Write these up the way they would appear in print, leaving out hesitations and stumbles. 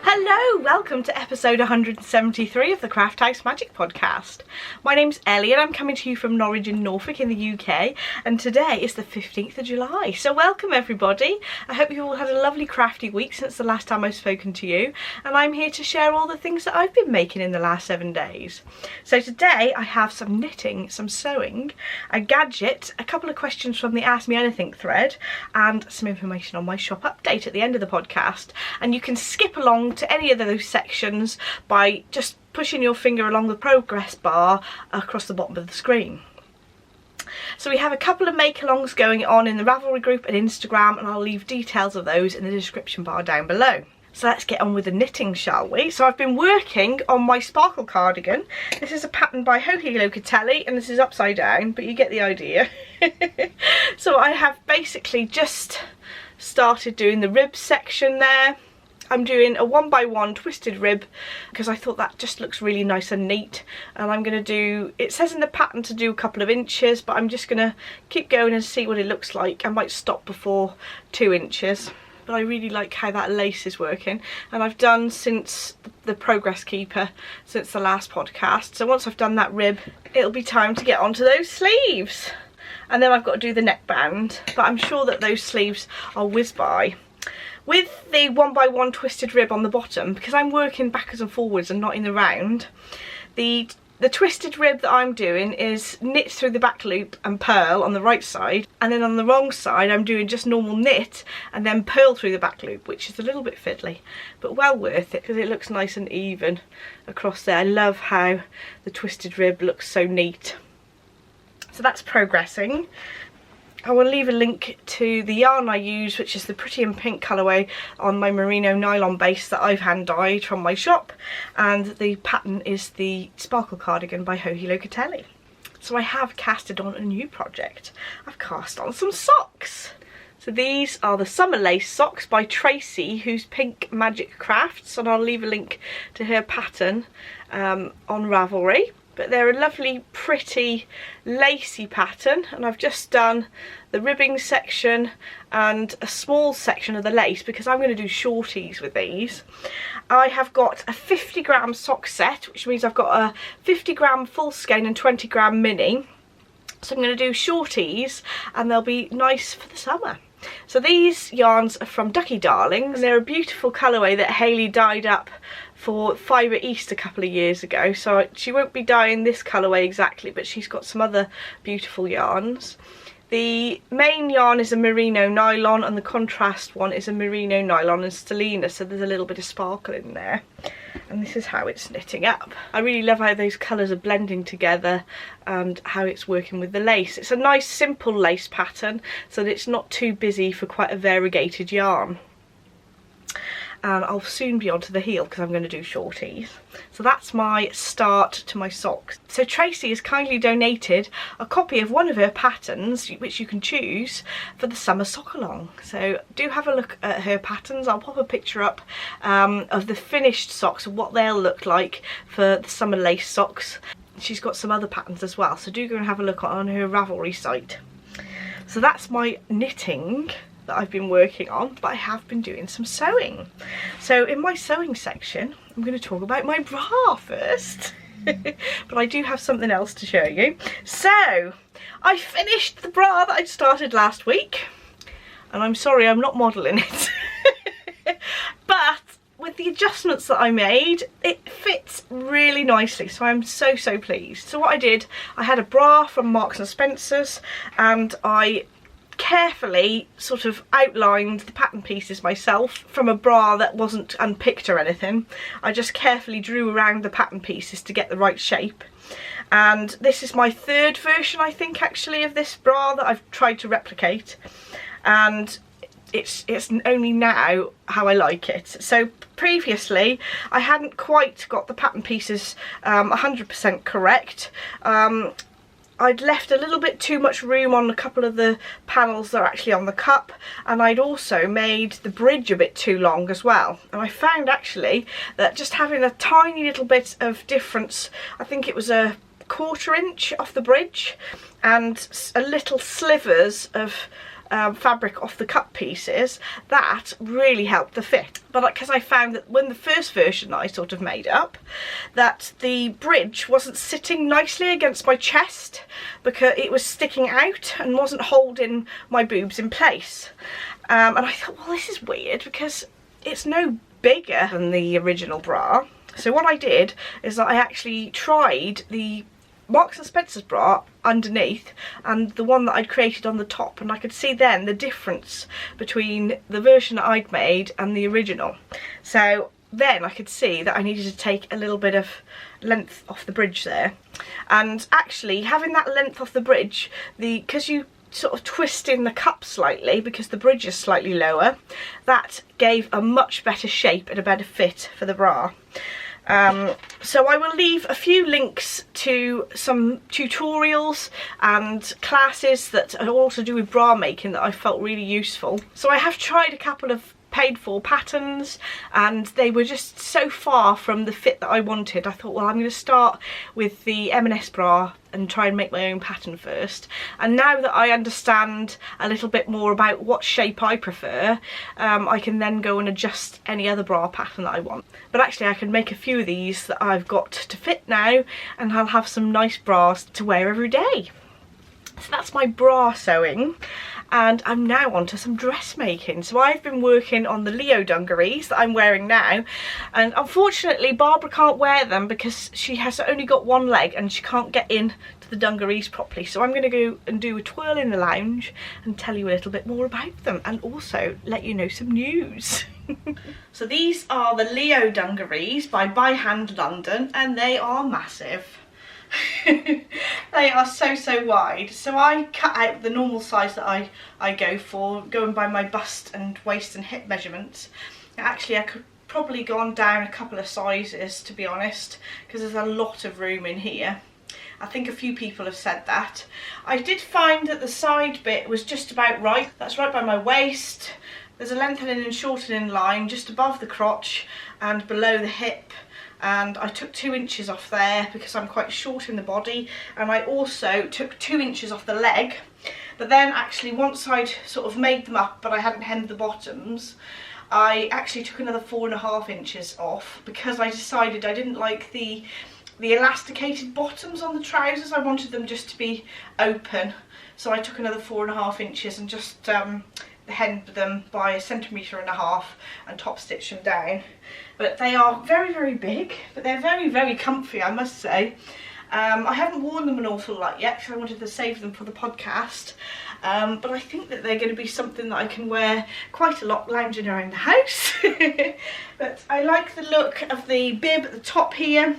Hello, welcome to episode 173 of the Craft House Magic podcast. My name's Ellie and I'm coming to you from Norwich in Norfolk in the UK, and today is the 15th of July. So welcome everybody. I hope you've all had a lovely crafty week since the last time I've spoken to you, and I'm here to share all the things that I've been making in the last 7 days. So today I have some knitting, some sewing, a gadget, a couple of questions from the Ask Me Anything thread, and some information on my shop update at the end of the podcast. And you can skip along to any of those sections by just pushing your finger along the progress bar across the bottom of the screen. So we have a couple of Makalongs going on in the Ravelry group and Instagram, and I'll leave details of those in the description bar down below. So let's get on with the knitting, shall we? So I've been working on my sparkle cardigan. This is a pattern by Locatelli, and this is upside down, but you get the idea. So I have basically just started doing the rib section there. I'm doing a 1x1 twisted rib because I thought that just looks really nice and neat, and I'm going to do, it says in the pattern to do a couple of inches, but I'm just going to keep going and see what it looks like. I might stop before 2 inches, but I really like how that lace is working, and I've done since the progress keeper since the last podcast. So once I've done that rib, it'll be time to get onto those sleeves, and then I've got to do the neckband, but I'm sure that those sleeves are whiz by. With the 1x1 twisted rib on the bottom, because I'm working backwards and forwards and not in the round, the twisted rib that I'm doing is knit through the back loop and purl on the right side, and then on the wrong side I'm doing just normal knit and then purl through the back loop, which is a little bit fiddly, but well worth it because it looks nice and even across there. I love how the twisted rib looks so neat. So that's progressing. I will leave a link to the yarn I use, which is the Pretty in Pink colourway on my merino nylon base that I've hand dyed from my shop, and the pattern is the Sparkle Cardigan by Locatelli. So I have casted on a new project. I've cast on some socks. So these are the Summer Lace socks by Tracy, who's Pink Magic Crafts, and I'll leave a link to her pattern on Ravelry. But they're a lovely, pretty, lacy pattern, and I've just done the ribbing section and a small section of the lace because I'm going to do shorties with these. I have got a 50g sock set, which means I've got a 50g full skein and 20g mini. So I'm going to do shorties, and they'll be nice for the summer. So these yarns are from Ducky Darlings, and they're a beautiful colourway that Hayley dyed up for Fibre East a couple of years ago. So she won't be dyeing this colourway exactly, but she's got some other beautiful yarns. The main yarn is a merino nylon, and the contrast one is a merino nylon and stellina, so there's a little bit of sparkle in there. And this is how it's knitting up. I really love how those colours are blending together and how it's working with the lace. It's a nice simple lace pattern so that it's not too busy for quite a variegated yarn. And I'll soon be onto the heel because I'm going to do shorties. So that's my start to my socks. So Tracy has kindly donated a copy of one of her patterns, which you can choose for the summer sock along. So do have a look at her patterns. I'll pop a picture up of the finished socks and what they'll look like for the summer lace socks. She's got some other patterns as well, so do go and have a look on her Ravelry site. So that's my knitting that I've been working on, but I have been doing some sewing. So in my sewing section, I'm going to talk about my bra first. But I do have something else to show you. So I finished the bra that I started last week, and I'm sorry I'm not modelling it. But with the adjustments that I made, it fits really nicely, so I'm so pleased. So what I did, I had a bra from Marks and Spencer's, and I carefully sort of outlined the pattern pieces myself from a bra that wasn't unpicked or anything. I just carefully drew around the pattern pieces to get the right shape. And this is my third version, I think, actually, of this bra that I've tried to replicate, and it's only now how I like it. So previously I hadn't quite got the pattern pieces 100% correct. I'd left a little bit too much room on a couple of the panels that are actually on the cup, and I'd also made the bridge a bit too long as well. And I found actually that just having a tiny little bit of difference, I think it was a 1/4 inch off the bridge, and a little slivers of fabric off the cut pieces, that really helped the fit. But because I found that when the first version that I sort of made up, that the bridge wasn't sitting nicely against my chest because it was sticking out and wasn't holding my boobs in place. And I thought, well, this is weird because it's no bigger than the original bra. So what I did is that I actually tried the Marks and Spencer's bra underneath and the one that I'd created on the top, and I could see then the difference between the version that I'd made and the original. So then I could see that I needed to take a little bit of length off the bridge there, and actually having that length off the bridge, because you sort of twist in the cup slightly because the bridge is slightly lower, that gave a much better shape and a better fit for the bra. So I will leave a few links to some tutorials and classes that are all to do with bra making that I felt really useful. So I have tried a couple of paid for patterns and they were just so far from the fit that I wanted. I thought, well, I'm going to start with the M&S bra and try and make my own pattern first. And now that I understand a little bit more about what shape I prefer, I can then go and adjust any other bra pattern that I want. But actually I can make a few of these that I've got to fit now, and I'll have some nice bras to wear every day. So that's my bra sewing. And I'm now on to some dressmaking. So I've been working on the Leo dungarees that I'm wearing now, and unfortunately Barbara can't wear them because she has only got one leg and she can't get in to the dungarees properly. So I'm going to go and do a twirl in the lounge and tell you a little bit more about them, and also let you know some news. So these are the Leo dungarees by By Hand London, and they are massive. They are so wide. So I cut out the normal size that I go for, going by my bust and waist and hip measurements. Actually I could probably go on down a couple of sizes, to be honest, because there's a lot of room in here. I think a few people have said that. I did find that the side bit was just about right. That's right by my waist. There's a lengthening and shortening line just above the crotch and below the hip. And I took 2 inches off there because I'm quite short in the body, and I also took 2 inches off the leg. But then actually once I'd sort of made them up but I hadn't hemmed the bottoms, I actually took another 4.5 inches off because I decided I didn't like the elasticated bottoms on the trousers. I wanted them just to be open, so I took another 4.5 inches and just hemmed them by 1.5 centimeters and top stitched them down. But they are very big, but they're very comfy, I must say. I haven't worn them an awful lot yet because I wanted to save them for the podcast, but I think that they're going to be something that I can wear quite a lot lounging around the house. But I like the look of the bib at the top here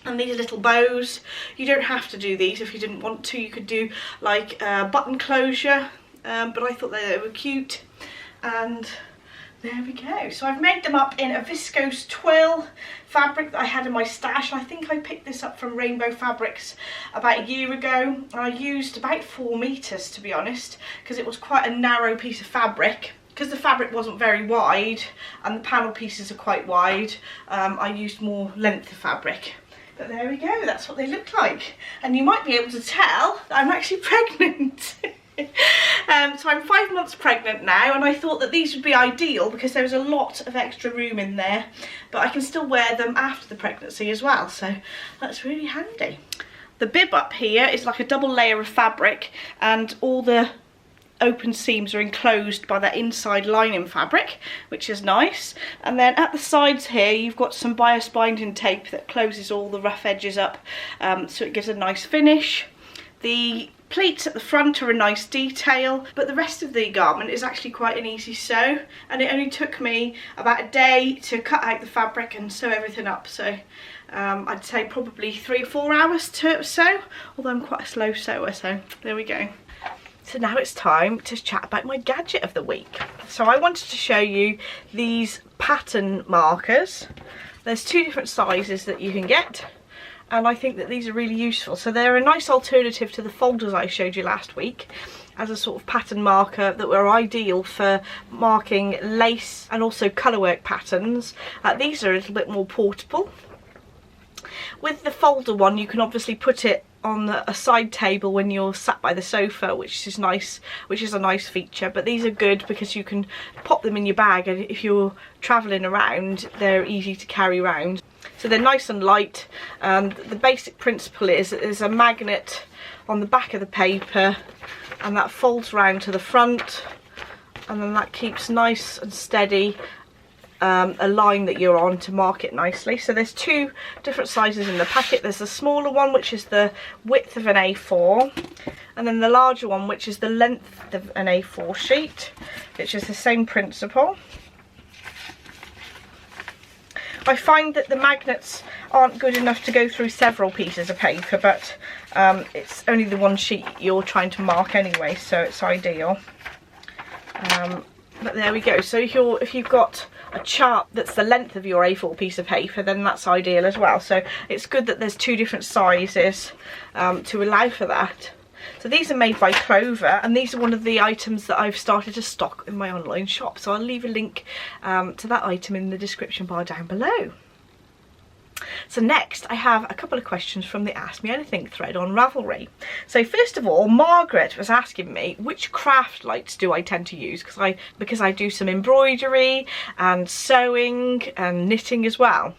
and these little bows. You don't have to do these if you didn't want to. You could do like button closure, but I thought they were cute, and there we go. So I've made them up in a viscose twill fabric that I had in my stash. I think I picked this up from Rainbow Fabrics about a year ago. I used about 4 meters, to be honest, because it was quite a narrow piece of fabric. Because the fabric wasn't very wide and the panel pieces are quite wide, I used more length of fabric. But there we go, that's what they look like. And you might be able to tell that I'm actually pregnant. So I'm 5 months pregnant now, and I thought that these would be ideal because there was a lot of extra room in there, but I can still wear them after the pregnancy as well, so that's really handy. The bib up here is like a double layer of fabric, and all the open seams are enclosed by that inside lining fabric, which is nice. And then at the sides here you've got some bias binding tape that closes all the rough edges up, so it gives a nice finish. The pleats at the front are a nice detail, but the rest of the garment is actually quite an easy sew, and it only took me about a day to cut out the fabric and sew everything up. So I'd say probably 3 or 4 hours to sew, although I'm quite a slow sewer, so there we go. So now it's time to chat about my gadget of the week. So I wanted to show you these pattern markers. There's 2 different sizes that you can get, and I think that these are really useful. So they're a nice alternative to the folders I showed you last week as a sort of pattern marker that were ideal for marking lace and also colourwork patterns. These are a little bit more portable. With the folder one, you can obviously put it on a side table when you're sat by the sofa, which is nice, which is a nice feature. But these are good because you can pop them in your bag, and if you're traveling around, they're easy to carry around. So they're nice and light, and the basic principle is there's a magnet on the back of the paper, and that folds round to the front, and then that keeps nice and steady a line that you're on to mark it nicely. So there's two different sizes in the packet. There's the smaller one, which is the width of an A4, and then the larger one, which is the length of an A4 sheet, which is the same principle. I find that the magnets aren't good enough to go through several pieces of paper, but it's only the one sheet you're trying to mark anyway, so it's ideal. But there we go. So if you've got a chart that's the length of your A4 piece of paper, then that's ideal as well. So it's good that there's two different sizes to allow for that. So these are made by Clover, and these are one of the items that I've started to stock in my online shop. So I'll leave a link to that item in the description bar down below. So next I have a couple of questions from the Ask Me Anything thread on Ravelry. So first of all, Margaret was asking me which craft lights do I tend to use, because I do some embroidery and sewing and knitting as well.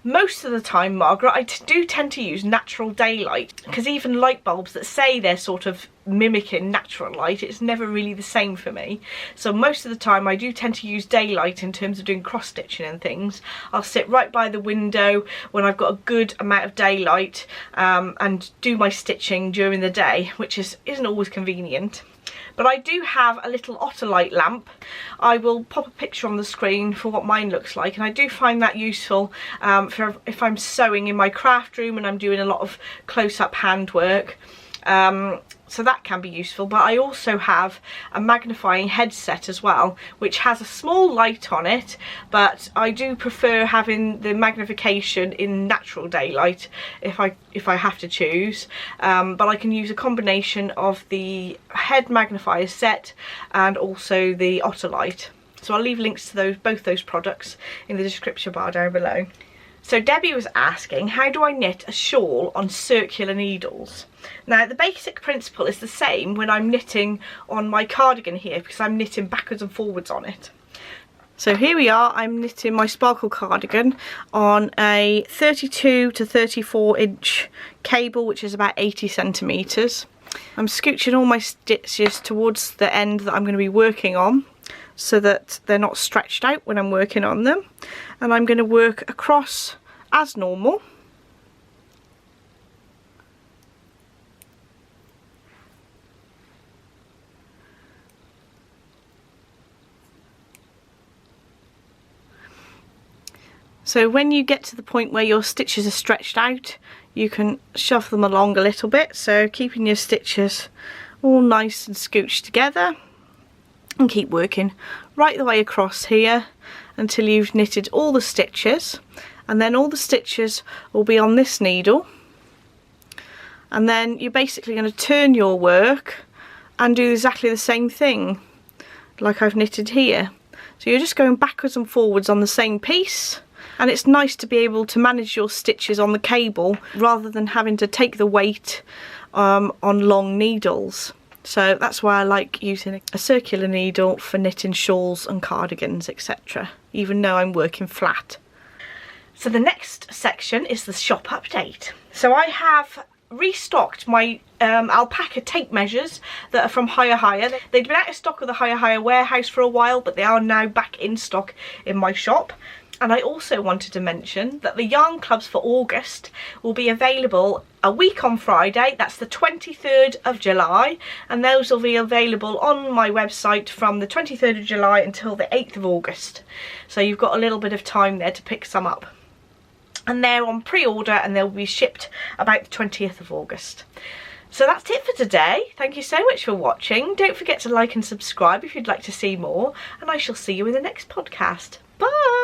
Most of the time, Margaret, I do tend to use natural daylight, because even light bulbs that say they're sort of mimicking natural light, it's never really the same for me. So most of the time I do tend to use daylight in terms of doing cross stitching and things. I'll sit right by the window when I've got a good amount of daylight and do my stitching during the day, which isn't always convenient. But I do have a little Ottilite lamp. I will pop a picture on the screen for what mine looks like, and I do find that useful for if I'm sewing in my craft room and I'm doing a lot of close-up handwork. So that can be useful. But I also have a magnifying headset as well, which has a small light on it, but I do prefer having the magnification in natural daylight if I have to choose. But I can use a combination of the head magnifier set and also the Ottilite. So I'll leave links to both those products in the description bar down below. So Debbie was asking, how do I knit a shawl on circular needles? Now the basic principle is the same when I'm knitting on my cardigan here, because I'm knitting backwards and forwards on it. So here we are, I'm knitting my sparkle cardigan on a 32 to 34 inch cable, which is about 80 centimetres. I'm scooching all my stitches towards the end that I'm going to be working on, so that they're not stretched out when I'm working on them, and I'm going to work across as normal. So when you get to the point where your stitches are stretched out, you can shove them along a little bit, so keeping your stitches all nice and scooched together. And keep working right the way across here until you've knitted all the stitches, and then all the stitches will be on this needle, and then you're basically going to turn your work and do exactly the same thing like I've knitted here. So you're just going backwards and forwards on the same piece, and it's nice to be able to manage your stitches on the cable rather than having to take the weight on long needles. So that's why I like using a circular needle for knitting shawls and cardigans, etc., even though I'm working flat. So the next section is the shop update. So I have restocked my alpaca tape measures that are from Higher Higher. They'd been out of stock of the Higher Higher warehouse for a while, but they are now back in stock in my shop. And I also wanted to mention that the yarn clubs for August will be available a week on Friday. That's the 23rd of July, and those will be available on my website from the 23rd of July until the 8th of August. So you've got a little bit of time there to pick some up. And they're on pre-order, and they'll be shipped about the 20th of August. So that's it for today. Thank you so much for watching. Don't forget to like and subscribe if you'd like to see more, and I shall see you in the next podcast. Bye!